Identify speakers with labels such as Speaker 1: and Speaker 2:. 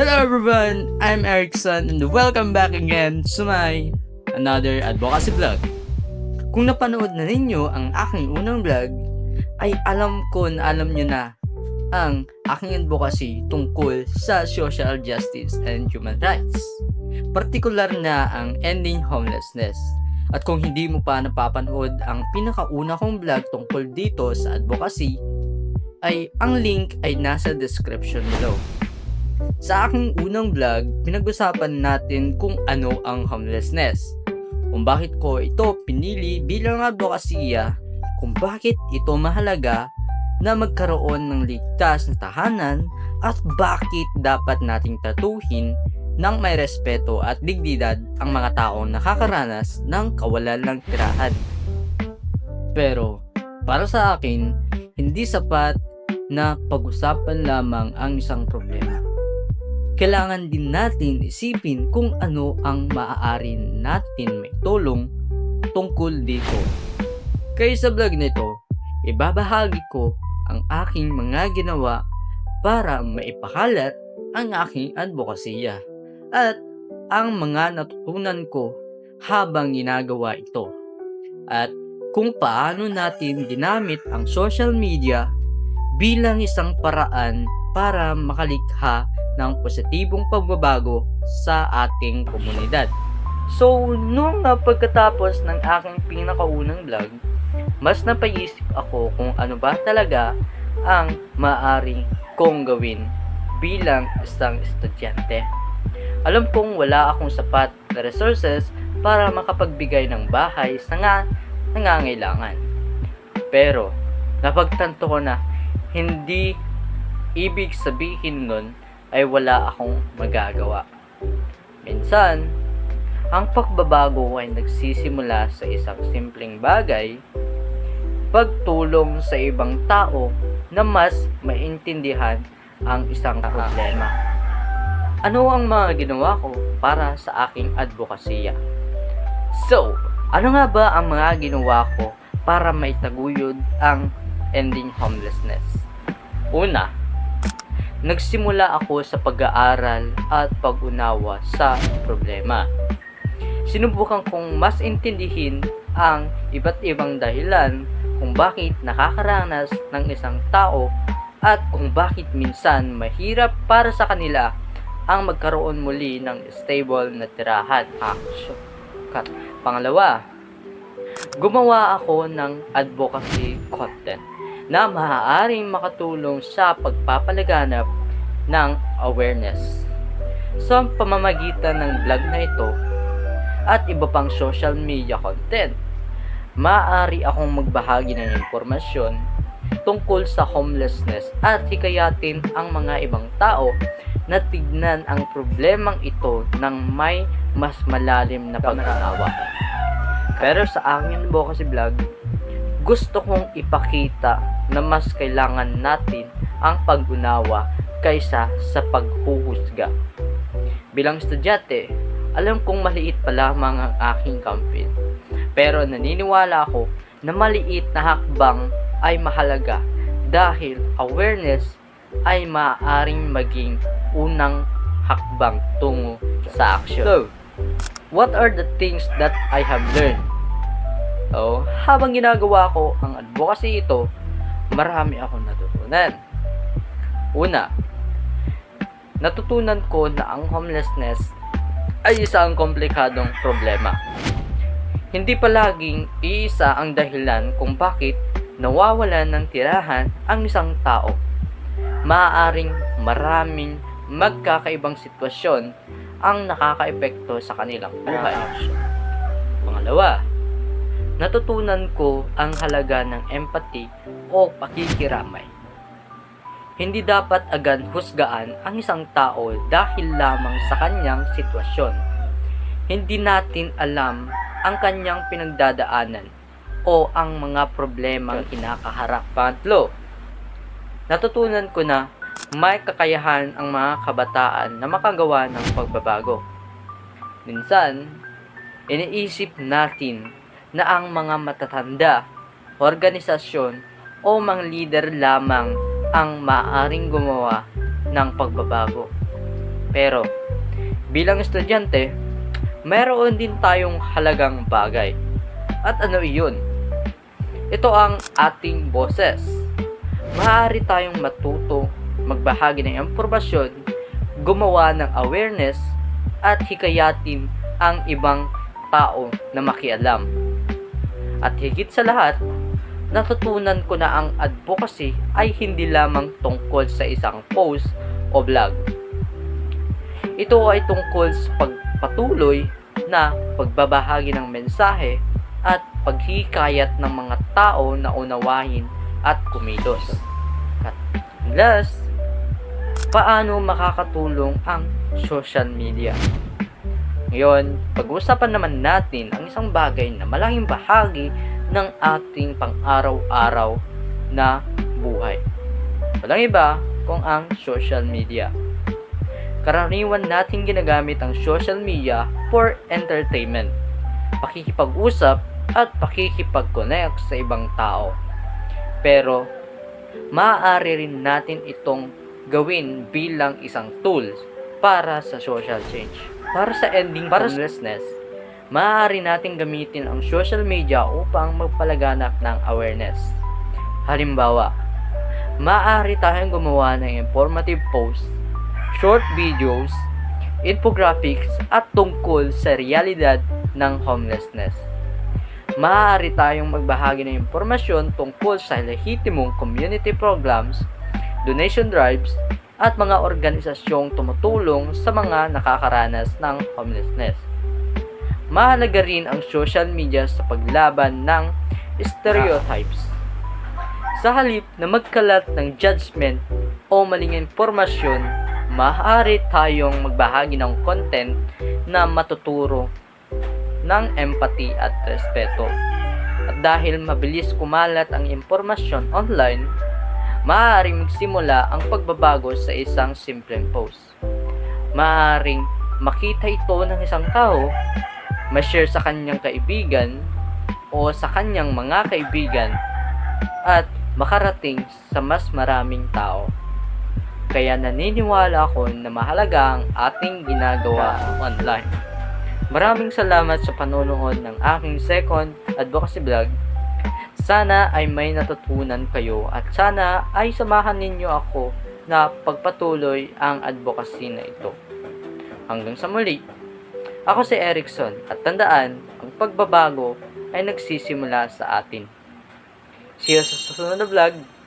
Speaker 1: Hello everyone, I'm Erickson and welcome back again to my another advocacy vlog. Kung napanood na ninyo ang aking unang vlog, ay alam nyo na ang aking advocacy tungkol sa social justice and human rights. Partikular na ang ending homelessness. At kung hindi mo pa napapanood ang pinakauna kong vlog tungkol dito sa advocacy, ay ang link ay nasa description below. Sa aking unang vlog, pinag-usapan natin kung ano ang homelessness, kung bakit ko ito pinili bilang advokasya, kung bakit ito mahalaga na magkaroon ng ligtas na tahanan at bakit dapat nating tratuhin ng may respeto at dignidad ang mga taong nakakaranas ng kawalan ng tirahan. Pero para sa akin, hindi sapat na pag-usapan lamang ang isang problema. Kailangan din natin isipin kung ano ang maaari natin maitulong tungkol dito. Kaya sa vlog na ito, ibabahagi ko ang aking mga ginawa para maipakalat ang aking advokasya at ang mga natutunan ko habang ginagawa ito at kung paano natin ginamit ang social media bilang isang paraan para makalikha ng positibong pagbabago sa ating komunidad. So, nung pagkatapos ng aking pinakaunang vlog, mas napaisip ako kung ano ba talaga ang maaari kong gawin bilang isang estudyante. Alam kong wala akong sapat na resources para makapagbigay ng bahay sa nangangailangan. Pero, napagtanto ko na hindi ibig sabihin nun ay wala akong magagawa. Minsan, ang pagbabago ay nagsisimula sa isang simpleng bagay, pagtulong sa ibang tao na mas maintindihan ang isang problema. Ano ang mga ginawa ko para sa aking advokasya? So, ano nga ba ang mga ginawa ko para maitaguyod ang ending homelessness? Una, nagsimula ako sa pag-aaral at pag-unawa sa problema. Sinubukan kong mas intindihin ang iba't ibang dahilan kung bakit nakakaranas ng isang tao at kung bakit minsan mahirap para sa kanila ang magkaroon muli ng stable na tirahan. Pangalawa, gumawa ako ng advocacy content na maaaring makatulong sa pagpapalaganap ng awareness sa pamamagitan ng vlog na ito at iba pang social media content. Maaari akong magbahagi ng impormasyon tungkol sa homelessness at hikayatin ang mga ibang tao na tignan ang problemang ito ng may mas malalim na pag-unawa. Pero sa aking advocacy vlog, gusto kong ipakita na mas kailangan natin ang pag-unawa kaysa sa paghuhusga. Bilang estudyante, alam kong maliit pa lamang ang aking campaign. Pero naniniwala ako na maliit na hakbang ay mahalaga dahil awareness ay maaaring maging unang hakbang tungo sa action. So, what are the things that I have learned? Habang ginagawa ko ang advocacy ito, marami akong natutunan. Una, natutunan ko na ang homelessness ay isang komplikadong problema. Hindi palaging iisa ang dahilan kung bakit nawawalan ng tirahan ang isang tao. Maaaring maraming magkakaibang sitwasyon ang nakakaepekto sa kanilang buhay. Pangalawa, natutunan ko ang halaga ng empathy o pakikiramay. Hindi dapat agad husgaan ang isang tao dahil lamang sa kanyang sitwasyon. Hindi natin alam ang kanyang pinagdadaanan o ang mga problemang kinakaharap. Pangatlo, natutunan ko na may kakayahan ang mga kabataan na makagawa ng pagbabago. Minsan, iniisip natin na ang mga matatanda, organisasyon o mga leader lamang ang maaaring gumawa ng pagbabago. Pero, bilang estudyante, meron din tayong halagang bagay. At ano iyon? Ito ang ating boses. Maaari tayong matuto, magbahagi ng impormasyon, gumawa ng awareness, at hikayatin ang ibang tao na makialam. At higit sa lahat, natutunan ko na ang advocacy ay hindi lamang tungkol sa isang post o vlog. Ito ay tungkol sa pagpatuloy na pagbabahagi ng mensahe at paghikayat ng mga tao na unawahin at kumilos. At last, paano makakatulong ang social media? Ngayon, pag-uusapan naman natin ang isang bagay na malaking bahagi ng ating pang-araw-araw na buhay. Walang iba kung ang social media. Karaniwan natin ginagamit ang social media for entertainment, pakikipag-usap at pakikipag-connect sa ibang tao. Pero, maaari rin natin itong gawin bilang isang tool para sa social change. Para sa ending homelessness, maaari natin gamitin ang social media upang magpalaganap ng awareness. Halimbawa, maaari tayong gumawa ng informative posts, short videos, infographics at tungkol sa realidad ng homelessness. Maaari tayong magbahagi ng impormasyon tungkol sa lehitimong community programs, donation drives, at mga organisasyong tumutulong sa mga nakakaranas ng homelessness. Mahalaga rin ang social media sa paglaban ng stereotypes. Sa halip na magkalat ng judgment o maling impormasyon, maaari tayong magbahagi ng content na matuturo ng empathy at respeto. At dahil mabilis kumalat ang impormasyon online, maaaring magsimula ang pagbabago sa isang simpleng post. Maaaring makita ito ng isang tao, ma-share sa kanyang kaibigan o sa kanyang mga kaibigan at makarating sa mas maraming tao. Kaya naniniwala ako na mahalaga ang ating ginagawa online. Maraming salamat sa panonood ng aking second advocacy vlog. Sana ay may natutunan kayo at sana ay samahan ninyo ako na pagpatuloy ang advocacy na ito. Hanggang sa muli, ako si Erickson at tandaan, ang pagbabago ay nagsisimula sa atin. See you sa susunod na vlog.